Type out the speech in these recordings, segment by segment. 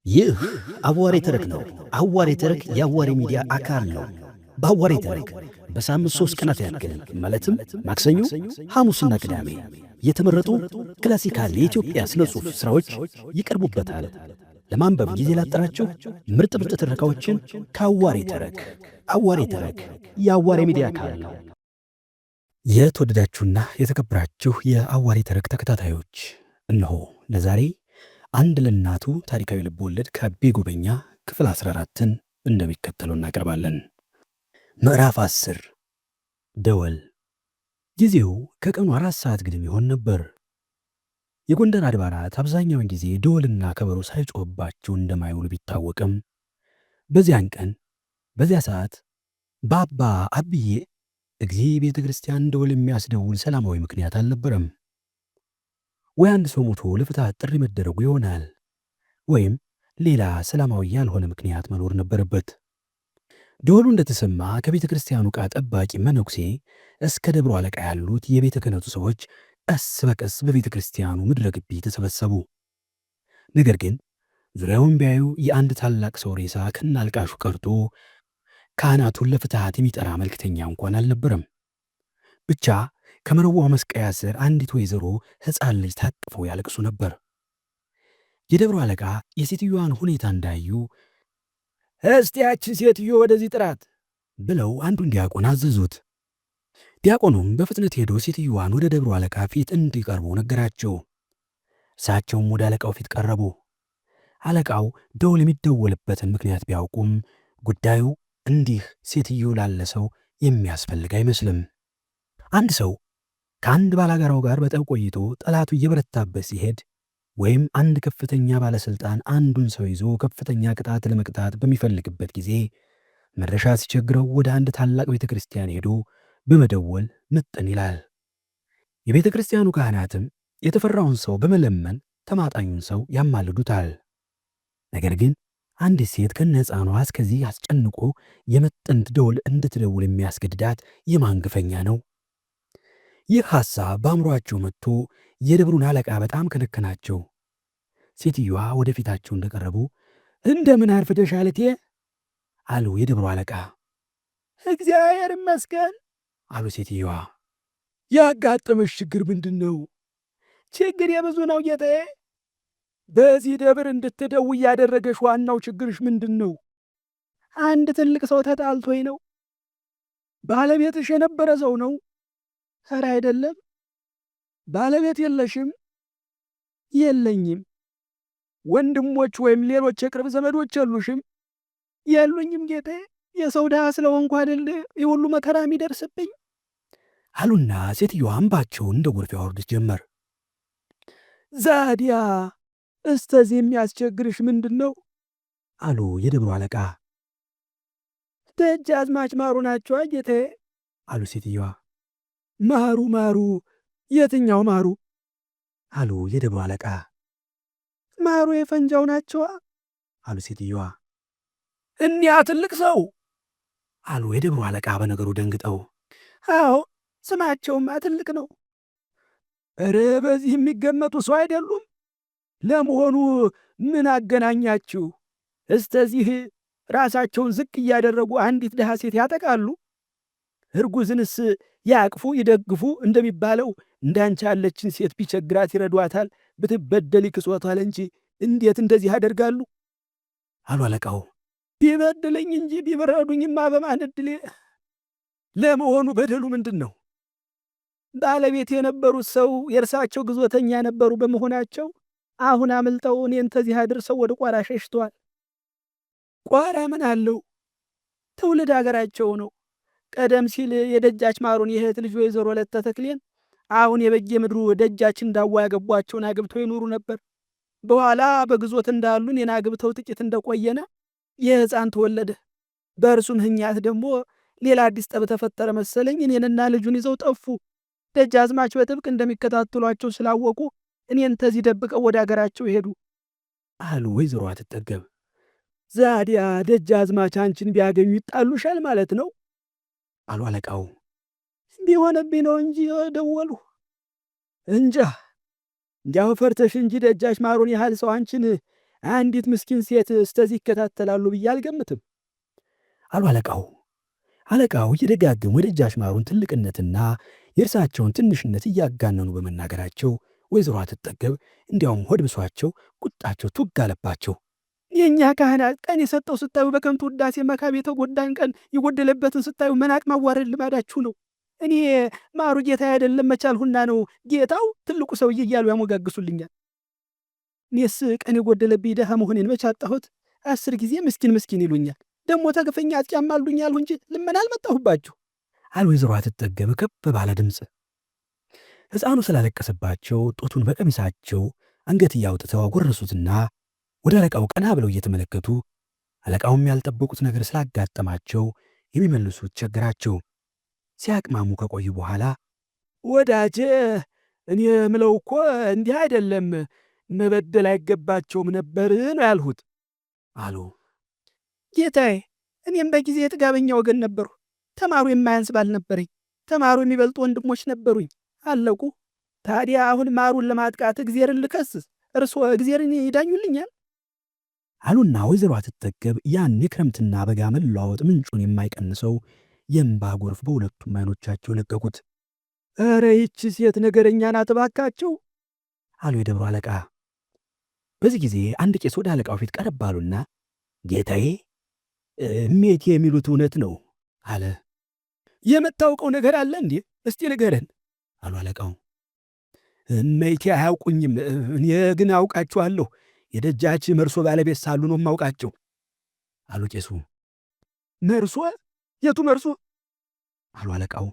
ይህ አዋሬ ተረክ ነው። አዋሬ ተረክ የአዋሬ ሚዲያ አካል ነው። በአዋሬ ተረክ በሳምንት 3 ቀናት ያክል ማለትም ማክሰኞ፣ ሐሙስና ቅዳሜ የተመረጡ ክላሲካል የኢትዮጵያ ስነ ጽሑፍ ሥራዎች ይቀርቡበታል። ለማንበብ ጊዜ ላጠራችሁ ምርጥ ምርጥ ትረካዎችን ከአዋሬ ተረክ። አዋሬ ተረክ የአዋሬ ሚዲያ አካል ነው። የተወደዳችሁና የተከበራችሁ የአዋሬ ተረክ ተከታታዮች እነሆ ለዛሬ አንድ ለእናቱ ታሪካዊ ልብ ወለድ ከአቤ ጉበኛ ክፍል 14ን እንደሚከተለው እናቀርባለን። ምዕራፍ 10 ደወል። ጊዜው ከቀኑ 4 ሰዓት ግድም ይሆን ነበር። የጎንደር አድባራት አብዛኛውን ጊዜ ደወልና ከበሮ ሳይጮህባቸው እንደማይውሉ ቢታወቅም በዚያን ቀን በዚያ ሰዓት በአባ አብዬ እግዚእ ቤተ ክርስቲያን ደወል የሚያስደውል ሰላማዊ ምክንያት አልነበረም። ወይ አንድ ሰው ሞቶ ለፍትሐት ጥሪ መደረጉ ይሆናል፣ ወይም ሌላ ሰላማዊ ያልሆነ ምክንያት መኖር ነበረበት። ደወሉ እንደተሰማ ከቤተ ክርስቲያኑ ዕቃ ጠባቂ መነኩሴ እስከ ደብሩ አለቃ ያሉት የቤተ ክህነቱ ሰዎች ቀስ በቀስ በቤተ ክርስቲያኑ ምድረ ግቢ ተሰበሰቡ። ነገር ግን ዙሪያውን ቢያዩ የአንድ ታላቅ ሰው ሬሳ ከናልቃሹ ቀርቶ ካህናቱን ለፍትሐት የሚጠራ መልክተኛ እንኳን አልነበረም። ብቻ ከመረዋ መስቀያ ስር አንዲት ወይዘሮ ሕፃን ልጅ ታቅፈው ያለቅሱ ነበር። የደብሩ አለቃ የሴትዮዋን ሁኔታ እንዳዩ እስቲ ያችን ሴትዮ ወደዚህ ጥራት ብለው አንዱን ዲያቆን አዘዙት። ዲያቆኑም በፍጥነት ሄዶ ሴትዮዋን ወደ ደብሩ አለቃ ፊት እንዲቀርቡ ነገራቸው። እሳቸውም ወደ አለቃው ፊት ቀረቡ። አለቃው ደውል የሚደወልበትን ምክንያት ቢያውቁም ጉዳዩ እንዲህ ሴትዮ ላለ ሰው የሚያስፈልግ አይመስልም። አንድ ሰው ከአንድ ባላጋራው ጋር በጠብ ቆይቶ ጠላቱ እየበረታበት ሲሄድ ወይም አንድ ከፍተኛ ባለሥልጣን አንዱን ሰው ይዞ ከፍተኛ ቅጣት ለመቅጣት በሚፈልግበት ጊዜ መድረሻ ሲቸግረው ወደ አንድ ታላቅ ቤተ ክርስቲያን ሄዶ በመደወል ምጥን ይላል። የቤተ ክርስቲያኑ ካህናትም የተፈራውን ሰው በመለመን ተማጣኙን ሰው ያማልዱታል። ነገር ግን አንዲት ሴት ከነሕፃኗ እስከዚህ አስጨንቆ የመጥንት ደውል እንድትደውል የሚያስገድዳት የማን ግፈኛ ነው? ይህ ሐሳብ በአእምሮአቸው መጥቶ የደብሩን አለቃ በጣም ከነከናቸው። ሴትዮዋ ወደፊታቸው እንደቀረቡ እንደምን አርፍደሻል እቴ አሉ የደብሩ አለቃ። እግዚአብሔር ይመስገን አሉ ሴትዮዋ። ያጋጠመሽ ችግር ምንድን ነው? ችግር የብዙ ነው ጌታዬ። በዚህ ደብር እንድትደውይ ያደረገሽ ዋናው ችግርሽ ምንድን ነው? አንድ ትልቅ ሰው ተጣልቶኝ ነው። ባለቤትሽ የነበረ ሰው ነው? ኧረ አይደለም። ባለቤት የለሽም? የለኝም። ወንድሞች ወይም ሌሎች የቅርብ ዘመዶች የሉሽም? የሉኝም ጌታዬ። የሰው ድሃ ስለሆንኩ አይደል የሁሉ መከራ የሚደርስብኝ አሉና ሴትዮዋ እንባቸውን እንደ ጎርፍ ያወርዱት ጀመር። ዛዲያ እስተዚህ የሚያስቸግርሽ ምንድን ነው? አሉ የደብሩ አለቃ። ደጃዝማች ማሩ ናቸው ጌታዬ አሉ ሴትዮዋ። ማሩ የትኛው ማሩ? አሉ የደብሩ አለቃ። ማሩ የፈንጃው ናቸዋ አሉ ሴትዮዋ። እኒያ ትልቅ ሰው? አሉ የደብሩ አለቃ በነገሩ ደንግጠው። አዎ ስማቸውማ ትልቅ ነው። ኧረ በዚህ የሚገመቱ ሰው አይደሉም። ለመሆኑ ምን አገናኛችሁ? እስተዚህ ራሳቸውን ዝቅ እያደረጉ አንዲት ድሃ ሴት ያጠቃሉ? እርጉዝንስ ያቅፉ ይደግፉ እንደሚባለው እንዳንቺ ያለችን ሴት ቢቸግራት ይረዷታል፣ ብትበደል ይክሷታል እንጂ እንዴት እንደዚህ ያደርጋሉ? አሉ አለቃው። ቢበድለኝ እንጂ ቢበረዱኝማ በማን ዕድሌ። ለመሆኑ በደሉ ምንድን ነው? ባለቤት የነበሩት ሰው የእርሳቸው ግዞተኛ የነበሩ በመሆናቸው አሁን አምልጠው እኔን ተዚህ አድርሰው ወደ ቋራ ሸሽተዋል። ቋራ ምን አለው? ትውልድ አገራቸው ነው። ቀደም ሲል የደጃች ማሩን የእህት ልጅ ወይዘሮ ወለተ ተክሌን አሁን የበጌ ምድሩ ደጃች እንዳዋ ያገቧቸውን አግብተው ይኖሩ ነበር። በኋላ በግዞት እንዳሉ እኔን አግብተው ጥቂት እንደቆየነ የሕፃን ተወለደ። በእርሱ ምክንያት ደግሞ ሌላ አዲስ ጠብ ተፈጠረ መሰለኝ። እኔንና ልጁን ይዘው ጠፉ። ደጃዝማች በጥብቅ እንደሚከታተሏቸው ስላወቁ እኔን ተዚህ ደብቀው ወደ አገራቸው ሄዱ አሉ ወይዘሮ አትጠገብ። ዛዲያ ደጃዝማች አንቺን ቢያገኙ ይጣሉሻል ማለት ነው? አሉ አለቃው። ቢሆንብኝ ነው እንጂ ደወሉ። እንጃ እንዲያው ፈርተሽ እንጂ ደጃች ማሩን ያህል ሰው አንቺን አንዲት ምስኪን ሴት እስተዚህ ይከታተላሉ ብዬ አልገምትም አሉ አለቃው። አለቃው እየደጋገሙ የደጃች ማሩን ትልቅነትና የእርሳቸውን ትንሽነት እያጋነኑ በመናገራቸው ወይዘሮ አትጠገብ እንዲያውም ሆድ ብሷቸው ቁጣቸው ቱግ አለባቸው። የእኛ ካህናት ቀን የሰጠው ስታዩ በከንቱ ውዳሴ መካብ የተጎዳን ቀን የጎደለበትን ስታዩ መናቅ ማዋረድ ልማዳችሁ ነው። እኔ ማሩ ጌታ አይደለም መቻልሁና ነው ጌታው ትልቁ ሰውዬ እያሉ ያሞጋግሱልኛል። እኔስ ቀን የጎደለብኝ ደሃ መሆኔን መች አጣሁት? 10 ጊዜ ምስኪን ምስኪን ይሉኛል። ደግሞ ተግፈኛ አስጫማሉኛል እንጂ ልመና አልመጣሁባችሁ አሉ ወይዘሮ አትጠገብ ከፍ ባለ ድምፅ። ሕፃኑ ስላለቀሰባቸው ጦቱን በቀሚሳቸው አንገት እያውጥተው አጎረሱትና ወደ አለቃው ቀና ብለው እየተመለከቱ አለቃውም ያልጠበቁት ነገር ስላጋጠማቸው የሚመልሱት ቸገራቸው። ሲያቅማሙ ከቆዩ በኋላ ወዳጄ፣ እኔ ምለው እኮ እንዲህ አይደለም፣ መበደል አይገባቸውም ነበር ነው ያልሁት አሉ። ጌታዬ፣ እኔም በጊዜ የጥጋበኛ ወገን ነበሩ። ተማሩ የማያንስ ባል ነበረኝ። ተማሩ የሚበልጡ ወንድሞች ነበሩኝ፣ አለቁ። ታዲያ አሁን ማሩን ለማጥቃት እግዜርን ልከስስ፣ እርስዎ እግዜርን ይዳኙልኛል አሉና ወይዘሮ አትጠገብ ያን የክረምትና በጋ መለዋወጥ ምንጩን የማይቀንሰው የእምባ ጎርፍ በሁለቱም አይኖቻቸው ለቀቁት። ኧረ ይቺ ሴት ነገረኛ ናት እባካቸው አሉ የደብሩ አለቃ። በዚህ ጊዜ አንድ ቄስ ወደ አለቃው ፊት ቀረብ አሉና ጌታዬ፣ እሜቴ የሚሉት እውነት ነው አለ። የምታውቀው ነገር አለ እንዴ? እስቲ ንገረን አሉ አለቃው። እሜቴ አያውቁኝም፣ እኔ ግን አውቃችኋለሁ። የደጃች መርሶ ባለቤት ሳሉ ነው የማውቃቸው አሉ ቄሱ። መርሶ? የቱ መርሶ አሉ አለቃው።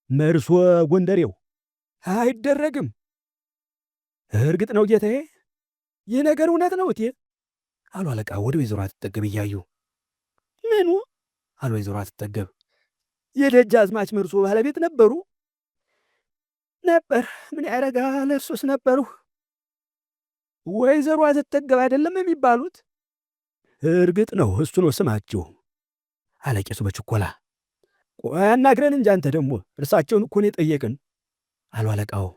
መርሶ ጎንደሬው። አይደረግም። እርግጥ ነው ጌታዬ፣ ይህ ነገር እውነት ነው እቴ አሉ አለቃው ወደ ወይዘሮ አትጠገብ እያዩ። ምኑ አሉ ወይዘሮ አትጠገብ። የደጃዝማች መርሶ ባለቤት ነበሩ? ነበር። ምን ያደርጋል፣ እርሶስ ነበሩ። ወይዘሮ አትጠገብ አይደለም የሚባሉት? እርግጥ ነው እሱ ነው ስማቸው አለ ቄሱ በችኮላ። ቆይ አናግረን እንጂ አንተ ደግሞ እርሳቸውን እኮ ነው የጠየቅን አሉ አለቃው።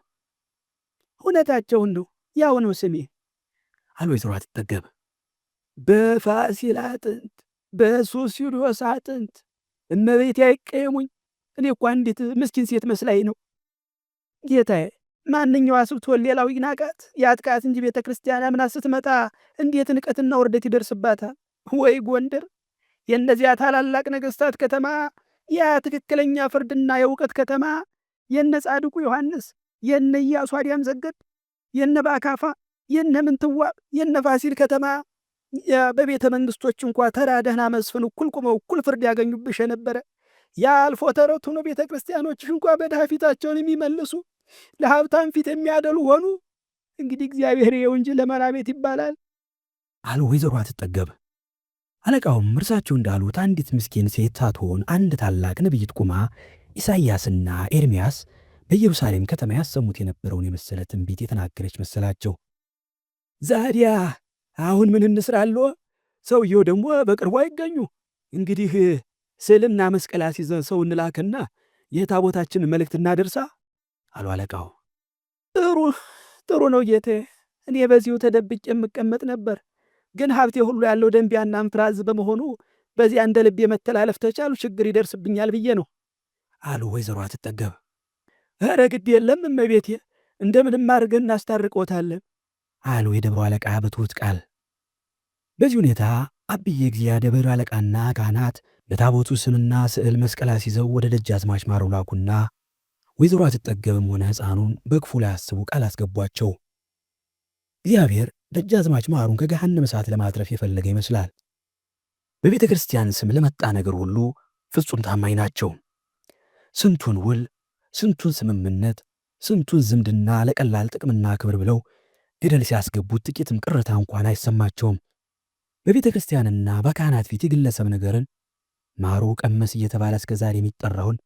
እውነታቸውን ነው፣ ያው ነው ስሜ አሉ ወይዘሮ አትጠገብ። በፋሲል አጥንት በሱስዮስ አጥንት እመቤቴ አይቀየሙኝ። እኔ እኮ እንዴት ምስኪን ሴት መስላይ ነው ጌታዬ። ማንኛዋ ስብትወል ሌላው ይናቃት ያጥቃት እንጂ ቤተ ክርስቲያን አምና ስትመጣ እንዴት ንቀትና ውርደት ይደርስባታል። ወይ ጎንደር፣ የእነዚያ ታላላቅ ነገሥታት ከተማ፣ ያ ትክክለኛ ፍርድና የእውቀት ከተማ፣ የነ ጻድቁ ዮሐንስ፣ የነ ኢያሱ አዲያም ዘገድ፣ የነ ባካፋ፣ የነ ምንትዋብ፣ የነ ፋሲል ከተማ፣ በቤተ መንግስቶች እንኳ ተራ ደህና መስፍን እኩል ቁመው እኩል ፍርድ ያገኙብሽ የነበረ የአልፎ ተረቱ ነው። ቤተ ክርስቲያኖችሽ እንኳ በድሃ ፊታቸውን የሚመልሱ ለሀብታም ፊት የሚያደሉ ሆኑ። እንግዲህ እግዚአብሔር ይኸው እንጂ ለመራ ቤት ይባላል አሉ ወይዘሮ አትጠገብ። አለቃውም እርሳቸው እንዳሉት አንዲት ምስኪን ሴት ሳትሆን አንድ ታላቅ ነቢይት ቁማ ኢሳይያስና ኤርምያስ በኢየሩሳሌም ከተማ ያሰሙት የነበረውን የመሰለ ትንቢት የተናገረች መሰላቸው። ዛዲያ አሁን ምን እንስራለሁ? ሰውየው ደግሞ በቅርቡ አይገኙ። እንግዲህ ስዕልና መስቀል አስይዘን ሰው እንላክና የታቦታችንን መልእክት እናደርሳ አሉ አለቃው። ጥሩ ነው ጌቴ። እኔ በዚሁ ተደብቄ የምቀመጥ ነበር፣ ግን ሀብቴ ሁሉ ያለው ደንቢያና እንፍራዝ በመሆኑ በዚያ እንደ ልቤ መተላለፍ ተቻሉ ችግር ይደርስብኛል ብዬ ነው አሉ ወይዘሮ አትጠገብ። ኧረ ግድ የለም እመቤቴ፣ እንደምንም አድርገን እናስታርቆታለን አሉ የደብሩ አለቃ በትሑት ቃል። በዚህ ሁኔታ አብዬ እግዚአ ደብር አለቃና ካህናት በታቦቱ ስምና ስዕል መስቀል አስይዘው ወደ ደጃዝማች ማሩ ላኩና ወይዘሮ አትጠገብም ሆነ ሕፃኑን በክፉ ላይ አስቡ ቃል አስገቧቸው። እግዚአብሔር ደጃዝማች ማሩን ከገሃነመ እሳት ለማትረፍ የፈለገ ይመስላል። በቤተ ክርስቲያን ስም ለመጣ ነገር ሁሉ ፍጹም ታማኝ ናቸው። ስንቱን ውል፣ ስንቱን ስምምነት፣ ስንቱን ዝምድና ለቀላል ጥቅምና ክብር ብለው ገደል ሲያስገቡት ጥቂትም ቅርታ እንኳን አይሰማቸውም። በቤተ ክርስቲያንና በካህናት ፊት የግለሰብ ነገርን ማሩ ቀመስ እየተባለ እስከ ዛሬ የሚጠራውን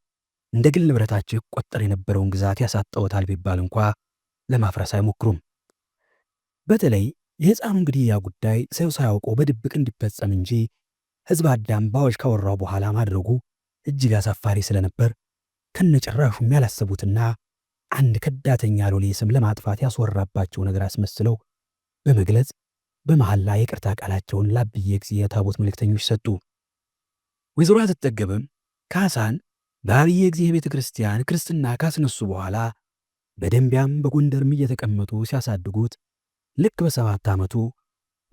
እንደ ግል ንብረታቸው ይቆጠር የነበረውን ግዛት ያሳጠውታል ቢባል እንኳ ለማፍረስ አይሞክሩም። በተለይ የሕፃኑን ግድያ ጉዳይ ሰው ሳያውቀው በድብቅ እንዲፈጸም እንጂ ሕዝብ አዳም ባዎች ካወራው በኋላ ማድረጉ እጅግ አሳፋሪ ስለነበር ከነጭራሹም ያላሰቡትና አንድ ከዳተኛ ሎሌ ስም ለማጥፋት ያስወራባቸው ነገር አስመስለው በመግለጽ በመሐላ የይቅርታ ቃላቸውን ለአብዬ እግዚእ የታቦት መልእክተኞች ሰጡ። ወይዘሮ አትጠገብም ካሳን በአብዬ እግዚእ ቤተ ክርስቲያን ክርስትና ካስነሱ በኋላ በደንቢያም በጎንደርም እየተቀመጡ ሲያሳድጉት ልክ በ7 ዓመቱ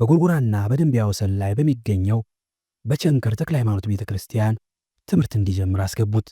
በጎርጎራና በደንቢያ ወሰን ላይ በሚገኘው በቸንከር ተክለ ሃይማኖት ቤተ ክርስቲያን ትምህርት እንዲጀምር አስገቡት።